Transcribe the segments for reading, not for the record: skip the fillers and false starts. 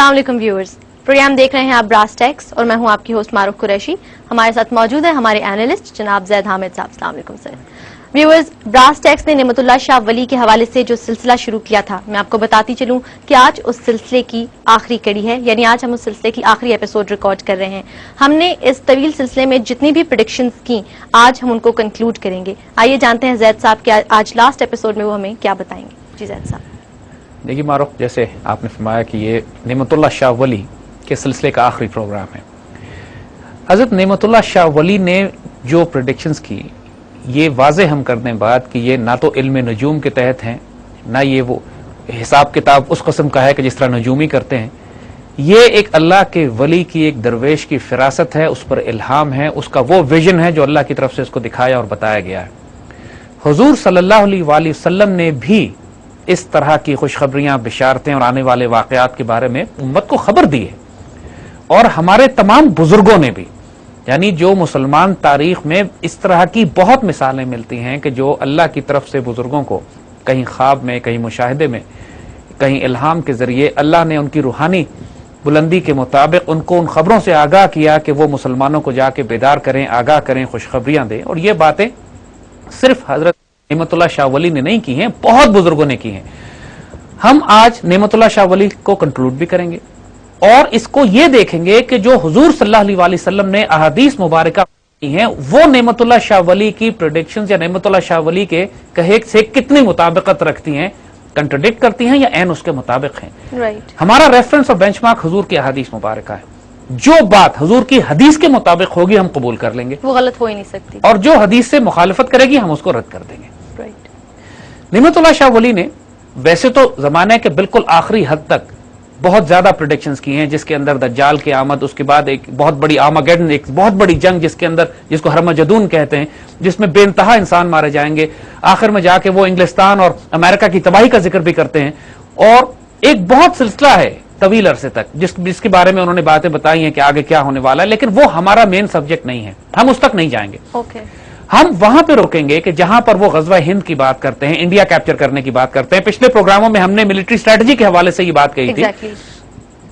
अस्सलाम वालेकुम viewers, programme देख रहे हैं आप ब्रास टैक्स और मैं हूं आपकी होस्ट मारूफ कुरैशी। हमारे साथ मौजूद है हमारे एनालिस्ट जनाब ज़ैद हामिद साहब। अस्सलाम वालेकुम सर। व्यूअर्स, ब्रास टैक्स ने नेमतुल्लाह शाह वली के हवाले से जो सिलसिला शुरू किया था, मैं आपको बताती चलूं कि आज उस सिलसिले की आखिरी कड़ी है, यानी आज हम उस सिलसिले की आखिरी एपिसोड रिकॉर्ड कर रहे हैं। हमने इस तवील सिलसिले में जितनी भी प्रेडिक्शंस की, आज हम उनको कंक्लूड करेंगे। आइए जानते हैं जैद साहब कि आज लास्ट एपिसोड में वो हमें क्या बताएंगे। जी जैद साहब। देखिए मारूफ, जैसे आपने फरमाया कि ये नेमतुल्लाह शाह वली के सिलसिले का आखिरी प्रोग्राम है। हजरत नेमतुल्लाह शाह वली ने जो प्रेडिक्शंस की, ये वाज़े हम कर दें बात कि ये ना तो इल्म नजूम के तहत हैं, ना ये वो हिसाब किताब उस किस्म का है कि जिस तरह नजूमी करते हैं। ये एक अल्लाह के वली की, एक दरवेश की फिरासत है, उस पर इल्हाम है, उसका वो विजन है जो अल्लाह की तरफ से उसको दिखाया और बताया गया है। हुजूर सल्लल्लाहु अलैहि वसल्लम ने भी इस तरह की खुशखबरियां, बिशारतें और आने वाले वाकयात के बारे में उम्मत को खबर दी है। और हमारे तमाम बुजुर्गों ने भी, यानी जो मुसलमान तारीख में इस तरह की बहुत मिसालें मिलती हैं कि जो अल्लाह की तरफ से बुजुर्गों को कहीं ख्वाब में, कहीं मुशाहिदे में, कहीं इल्हाम के जरिए अल्लाह ने उनकी रूहानी बुलंदी के मुताबिक उनको उन खबरों से आगाह किया कि वो मुसलमानों को जाके बेदार करें, आगाह करें, खुशखबरियां दें। और ये बातें सिर्फ हजरत नेमतुल्लाह शाह वली ने नहीं की हैं, बहुत बुजुर्गों ने की हैं। हम आज नेमतुल्लाह शाह वली को कंक्लूड भी करेंगे और इसको ये देखेंगे कि जो हुजूर सल्लल्लाहु अलैहि वसल्लम ने अहादीस मुबारका की हैं, वो नेमतुल्लाह शाह वली की प्रेडिक्शंस या नेमतुल्लाह शाह वली के कहे से कितनी मुताबिकत रखती हैं, कंट्राडिक्ट करती हैं या एन उसके मुताबिक हैं। राइट। हमारा रेफरेंस और बेंचमार्क हुजूर की अहादीस मुबारका है। जो बात हुजूर की हदीस के मुताबिक होगी हम कबूल कर लेंगे, वो गलत हो ही नहीं सकती, और जो हदीस से मुखालिफत करेगी हम उसको रद्द कर देंगे। राइट। नेमतुल्लाह शाह वली ने वैसे तो जमाने के बिल्कुल आखिरी हद तक बहुत ज्यादा प्रेडिक्शंस की हैं, जिसके अंदर दज्जाल की आमद, उसके बाद एक बहुत बड़ी आर्मागेडन, एक बहुत बड़ी जंग जिसके अंदर, जिसको हरमजदून कहते हैं, जिसमें बेइंतहा इंसान मारे जाएंगे। आखिर में जाके वो इंग्लिस्तान और अमेरिका की तबाही का जिक्र भी करते हैं। और एक बहुत सिलसिला है तवील अरसे तक जिसके बारे में उन्होंने बातें बताई हैं कि आगे क्या होने वाला है, लेकिन वो हमारा मेन सब्जेक्ट नहीं है, हम उस तक नहीं जाएंगे। हम वहां पे रोकेंगे कि जहां पर वो गजवा हिंद की बात करते हैं, इंडिया कैप्चर करने की बात करते हैं। पिछले प्रोग्रामों में हमने मिलिट्री स्ट्रेटजी के हवाले से ये बात कही थी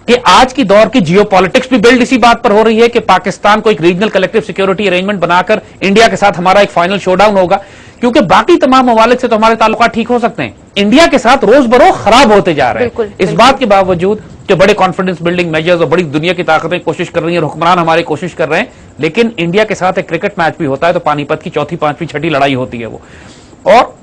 कि आज की दौर की जियो पॉलिटिक्स भी बिल्ड इसी बात पर हो रही है कि पाकिस्तान को एक रीजनल कलेक्टिव सिक्योरिटी अरेंजमेंट बनाकर इंडिया के साथ हमारा एक फाइनल शोडाउन होगा, क्योंकि बाकी तमाम ममालिक से तो हमारे ताल्लुकात ठीक हो सकते हैं, इंडिया के साथ रोज बरोज खराब होते जा रहे हैं। इस बात के बावजूद कि बड़े कॉन्फिडेंस बिल्डिंग मेजर्स और बड़ी दुनिया की ताकतें कोशिश कर रही हैं, हुक्मरान हमारी कोशिश कर रहे हैं, लेकिन इंडिया के साथ एक क्रिकेट मैच भी होता है तो पानीपत की चौथी, पांचवी, छठी लड़ाई होती है वो, और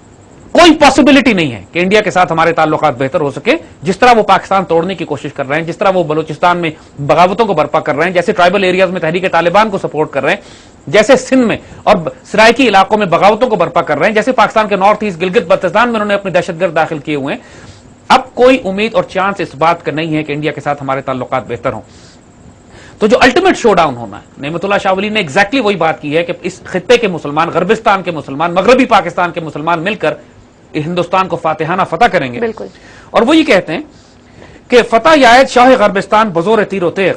कोई पॉसिबिलिटी नहीं है कि इंडिया के साथ हमारे ताल्लुकात बेहतर हो सके। जिस तरह वो पाकिस्तान तोड़ने की कोशिश कर रहे हैं, जिस तरह वो बलूचिस्तान में बगावतों को बर्पा कर रहे हैं, जैसे ट्राइबल एरियाज में तहरीक तालिबान को सपोर्ट कर रहे हैं, जैसे सिंध में और सराइकी इलाकों में बगावतों को बर्पा कर रहे हैं, जैसे पाकिस्तान के नॉर्थ ईस्ट गिलगित बल्तिस्तान में उन्होंने अपने दहशतगर्द दाखिल किए हुए हैं, अब कोई उम्मीद और चांस इस बात का नहीं है कि इंडिया के साथ हमारे ताल्लुकात बेहतर हों। तो जो अल्टीमेट शोडाउन होना है, नेमतुल्लाह शाह वली ने एग्जैक्टली वही बात की है कि इस खित्ते के मुसलमान, गरबिस्तान के मुसलमान, मगरबी पाकिस्तान के मुसलमान मिलकर हिंदुस्तान को फातिहाना फतह करेंगे। बिल्कुल। और वो ये कहते हैं कि फतह यायद शाह गरबिस्तान बजोर तीरो तेग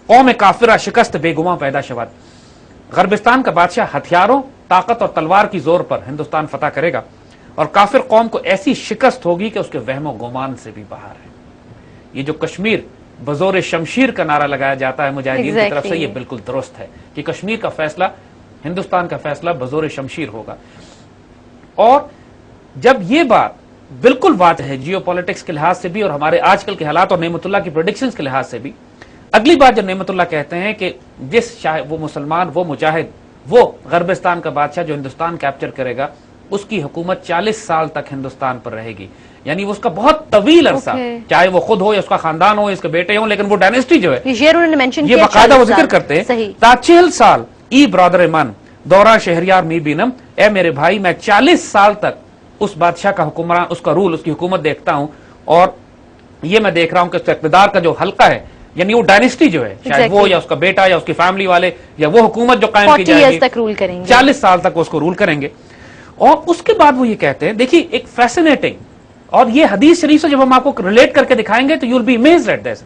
कौम काफिरा शिकस्त बेगुमा पैदा शवाद। गरबिस्तान का बादशाह हथियारों, ताकत और तलवार की जोर पर हिंदुस्तान फतह करेगा और काफिर कौम को ऐसी शिकस्त होगी कि उसके वहमो गुमान से भी बाहर है। ये जो कश्मीर बजोर शमशीर का नारा लगाया जाता है मुजाहिदीन की तरफ से, ये बिल्कुल दुरुस्त है कि कश्मीर का फैसला, हिंदुस्तान का फैसला बजोर शमशीर होगा। और जब ये बात बिल्कुल बात है जियो पॉलिटिक्स के लिहाज से भी और हमारे आजकल के हालात और नेमतुल्लाह की प्रेडिक्शंस के लिहाज से भी, अगली बात जब नेमतुल्लाह कहते हैं कि जिस वो मुसलमान, वो मुजाहिद, वो गरबिस्तान का बादशाह जो हिंदुस्तान कैप्चर करेगा, उसकी हुकूमत 40 साल तक हिंदुस्तान पर रहेगी, यानी वो उसका बहुत तवील अरसा, चाहे वो खुद हो या उसका खानदान हो, इसके बेटे हो, लेकिन वो डायनेस्टी जो है, ये बाकायदा वो जिक्र करते हैं, ताचिल साल ई ब्रदर मन दौरा शहरियार मी बीनम, ए मेरे भाई मैं 40 साल तक उस बादशाह का हुक्मरान, उसका रूल, उसकी हुकूमत देखता हूं, और ये मैं देख रहा हूं कि उसके इक़्तिदार का जो हल्का है, यानी वो डायनेस्टी जो है, शायद वो या उसका बेटा या उसकी फैमिली वाले या वो हुकूमत जो कायम की जाएगी, 40 साल तक वो उसको रूल करेंगे। और उसके बाद वो ये कहते हैं, देखिए एक फैसिनेटिंग, और ये हदीस शरीफ से जब हम आपको रिलेट करके दिखाएंगे तो you will be amazed at this.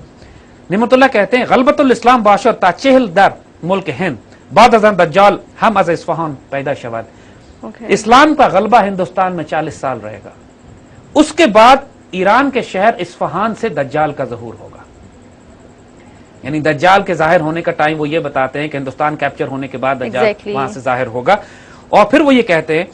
Nematullah कहते हैं, गलबतुल इस्लाम बाशर ताचेहल दर मुल्क हिंद बाद अज़न दज्जाल हम अज़ इस्फहान पैदा शवाद। इस्लाम का गलबा हिंदुस्तान में 40 साल रहेगा, उसके बाद ईरान के शहर इस्फहान से दज्जाल का ज़हूर होगा। یعنی دجال کے ظاہر ہونے کا ٹائم وہ یہ بتاتے ہیں کہ ہندوستان کیپچر ہونے کے بعد دجال وہاں سے ظاہر ہوگا، اور پھر وہ یہ کہتے ہیں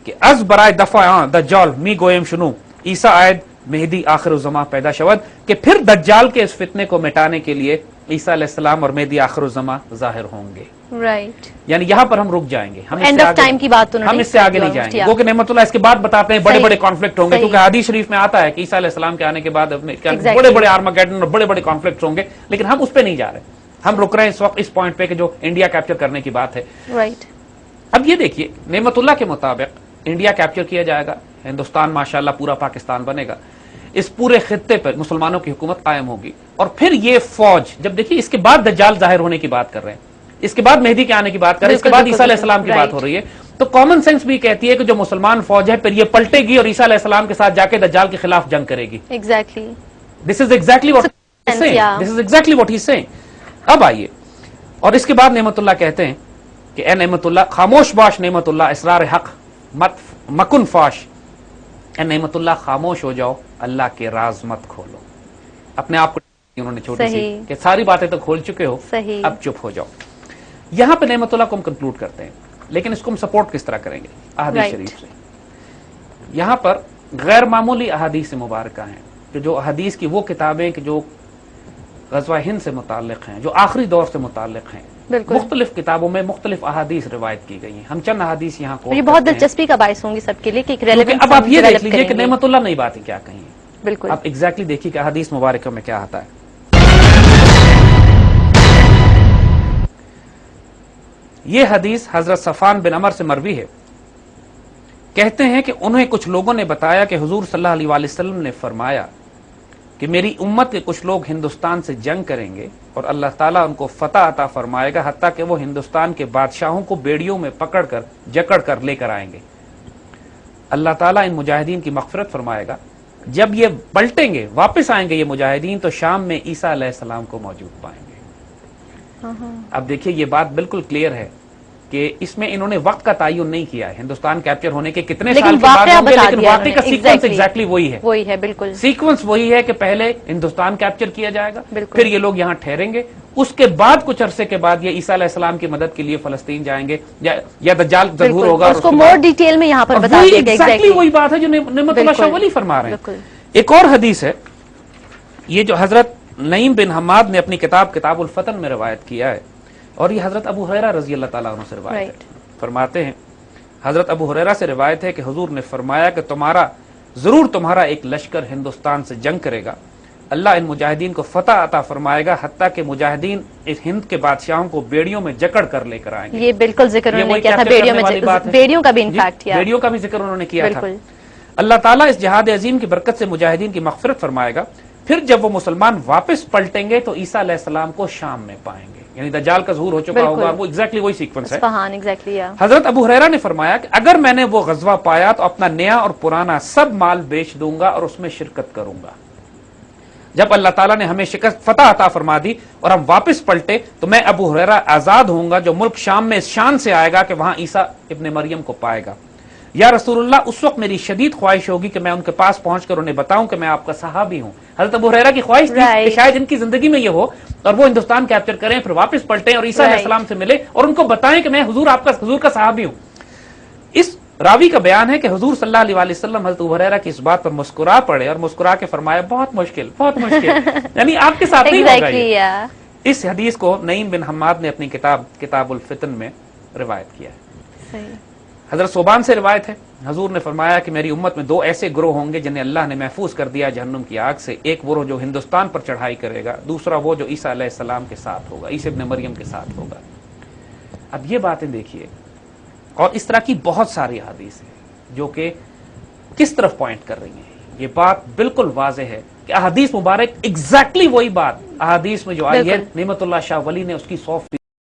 کہ از برائے دفع دجال می گویم شنو عیسیٰ آئد مہدی آخر الزماں پیدا شود، کہ پھر دجال کے اس فتنے کو مٹانے کے لیے عیسیٰ علیہ السلام اور مہدی آخر الزماں ظاہر ہوں گے. رائٹ، یعنی یہاں پر ہم رک جائیں گے، ہم اینڈ آف ٹائم کی بات ہم اس سے آگے نہیں جائیں گے. وہ کہ نعمت اللہ اس کے بعد بتاتے ہیں بڑے بڑے کانفلکٹ ہوں گے، کیونکہ حدیث شریف میں آتا ہے کہ عیسیٰ علیہ السلام کے آنے کے بعد بڑے بڑے آرماگیڈن اور بڑے بڑے کانفلکٹ ہوں گے، لیکن ہم اس پہ نہیں جا رہے. ہم رک رہے ہیں اس وقت اس پوائنٹ پہ کہ جو انڈیا کیپچر کرنے کی بات ہے. رائٹ، اب یہ دیکھیے نعمت اللہ کے مطابق انڈیا کیپچر کیا جائے گا، ہندوستان ماشاءاللہ پورا پاکستان بنے گا، اس پورے خطے پر مسلمانوں کی حکومت قائم ہوگی، اور پھر یہ فوج جب دیکھیے اس کے بعد دجال ظاہر ہونے کی بات کر رہے ہیں، اس کے بعد مہدی کے آنے کی بات کر رہے ہیں، اس کے بعد عیسیٰ علیہ السلام کی بات ہو رہی ہے، تو کامن سینس بھی کہتی ہے کہ جو مسلمان فوج ہے پھر یہ پلٹے گی اور عیسیٰ علیہ السلام کے ساتھ جا کے دجال کے خلاف جنگ کرے گی. Exactly, this is exactly what he is saying. اب آئیے، اور اس کے بعد نعمت اللہ کہتے ہیں کہ اے نعمت اللہ خاموش باش نعمت اللہ اسرار حق مکن فاش، اے نعمت اللہ خاموش ہو جاؤ، اللہ کے راز مت کھولو. اپنے آپ کو انہوں نے چھوٹی سی کہ ساری باتیں تو کھول چکے ہو، اب چپ ہو جاؤ. یہاں پہ نعمت اللہ کو ہم کنکلوڈ کرتے ہیں، لیکن اس کو ہم سپورٹ کس طرح کریں گے؟ احادیث شریف سے. یہاں پر غیر معمولی احادیث مبارکہ ہیں کہ جو احادیث کی وہ کتابیں کہ جو غزوہ ہند سے متعلق ہیں، جو آخری دور سے متعلق ہیں، مختلف کتابوں میں مختلف احادیث روایت کی گئی ہیں. ہم چند احادیث یہاں کو، یہ بہت دلچسپی کا باعث ہوں گی سب کے لیے کہ اب آپ یہ دیکھ لیجیے کہ نعمت اللہ نئی باتیں کیا کہیں. بالکل، آپ ایگزیکٹلی دیکھیے کہ احادیث مبارکہ میں کیا آتا ہے. یہ حدیث حضرت صفوان بن عمر سے مروی ہے. کہتے ہیں کہ انہیں کچھ لوگوں نے بتایا کہ حضور صلی اللہ علیہ وسلم نے فرمایا کہ میری امت کے کچھ لوگ ہندوستان سے جنگ کریں گے اور اللہ تعالیٰ ان کو فتح عطا فرمائے گا، حتیٰ کہ وہ ہندوستان کے بادشاہوں کو بیڑیوں میں پکڑ کر جکڑ کر لے کر آئیں گے. اللہ تعالیٰ ان مجاہدین کی مغفرت فرمائے گا. جب یہ پلٹیں گے، واپس آئیں گے یہ مجاہدین، تو شام میں عیسیٰ علیہ السلام کو موجود پائیں گے. اب دیکھیے یہ بات بالکل کلیئر ہے کہ اس میں انہوں نے وقت کا تعین نہیں کیا ہے، ہندوستان کیپچر ہونے کے کتنے سال کے بعد ہوں گے، لیکن واقعی کا سیکوینس ایگزیکٹلی وہی ہے. بالکل سیکوینس وہی ہے کہ پہلے ہندوستان کیپچر کیا جائے گا، پھر یہ لوگ یہاں ٹھہریں گے، اس کے بعد کچھ عرصے کے بعد یہ عیسیٰ علیہ السلام کی مدد کے لیے فلسطین جائیں گے، یا دجال ظہور ہوگا. اس کو مور ڈیٹیل میں یہاں پر بتا دیا گیا. ایگزیکٹلی وہی بات ہے جو نعمت اللہ شاہ ولی فرما رہے ہیں. ایک اور حدیث ہے، یہ جو حضرت نعیم بن حماد نے اپنی کتاب الفتن میں روایت کیا ہے، اور یہ حضرت ابو ہریرہ رضی اللہ تعالیٰ عنہ سے روایت ہے. فرماتے ہیں حضرت ابو ہریرہ سے روایت ہے کہ حضور نے فرمایا کہ تمہارا ایک لشکر ہندوستان سے جنگ کرے گا، اللہ ان مجاہدین کو فتح عطا فرمائے گا، حتیٰ کہ مجاہدین اس ہند کے بادشاہوں کو بیڑیوں میں جکڑ کر لے کر آئیں گے. یہ بالکل ذکر انہوں نے کیا تھا، بیڑیوں کا بھی انفیکٹ کیا، بیڑیوں کا بھی ذکر انہوں نے کیا تھا. اللہ تعالیٰ اس جہاد عظیم کی برکت سے مجاہدین کی مغفرت فرمائے گا. پھر جب وہ مسلمان واپس پلٹیں گے تو عیسیٰ علیہ السلام کو شام میں پائیں گے، یعنی دجال کا ظہور ہو چکا ہوگا. وہ ایگزیکٹلی وہی سیکوینس ہے. حضرت ابو ہریرہ نے فرمایا کہ اگر میں نے وہ غزوہ پایا تو اپنا نیا اور پرانا سب مال بیچ دوں گا اور اس میں شرکت کروں گا. جب اللہ تعالیٰ نے ہمیں فتح عطا فرما دی اور ہم واپس پلٹے تو میں ابو ہریرہ آزاد ہوں گا، جو ملک شام میں اس شان سے آئے گا کہ وہاں عیسیٰ ابن مریم کو پائے گا. یا رسول اللہ، اس وقت میری شدید خواہش ہوگی کہ میں ان کے پاس پہنچ کر انہیں بتاؤں کہ میں آپ کا صحابی ہوں. حضرت ابو ہریرہ کی خواہش تھی کہ شاید ان کی زندگی میں یہ ہو اور وہ ہندوستان کیپچر کریں، پھر واپس پلٹیں اور عیسیٰ علیہ السلام سے ملے اور ان کو بتائیں کہ میں حضور کا صحابی ہوں. اس راوی کا بیان ہے کہ حضور صلی اللہ علیہ وسلم حضرت ابو ہریرہ کی اس بات پر مسکرا پڑے اور مسکرا کے فرمایا بہت مشکل یعنی آپ کے ساتھ نہیں ہوگا یہ. اس حدیث کو نعیم بن حماد نے اپنی کتاب الفتن میں روایت کیا ہے. حضرت صوبان سے روایت ہے، حضور نے فرمایا کہ میری امت میں دو ایسے گروہ ہوں گے جنہیں اللہ نے محفوظ کر دیا جہنم کی آگ سے. ایک وہ جو ہندوستان پر چڑھائی کرے گا، دوسرا وہ جو عیسیٰ علیہ السلام کے ساتھ ہوگا، عیسی ابن مریم کے ساتھ ہوگا. اب یہ باتیں دیکھیے، اور اس طرح کی بہت ساری احادیث ہیں جو کہ کس طرف پوائنٹ کر رہی ہیں. یہ بات بالکل واضح ہے کہ احادیث مبارک ایگزیکٹلی وہی بات احادیث میں جو آئی ہے، نعمت اللہ شاہ ولی نے اس کی 100%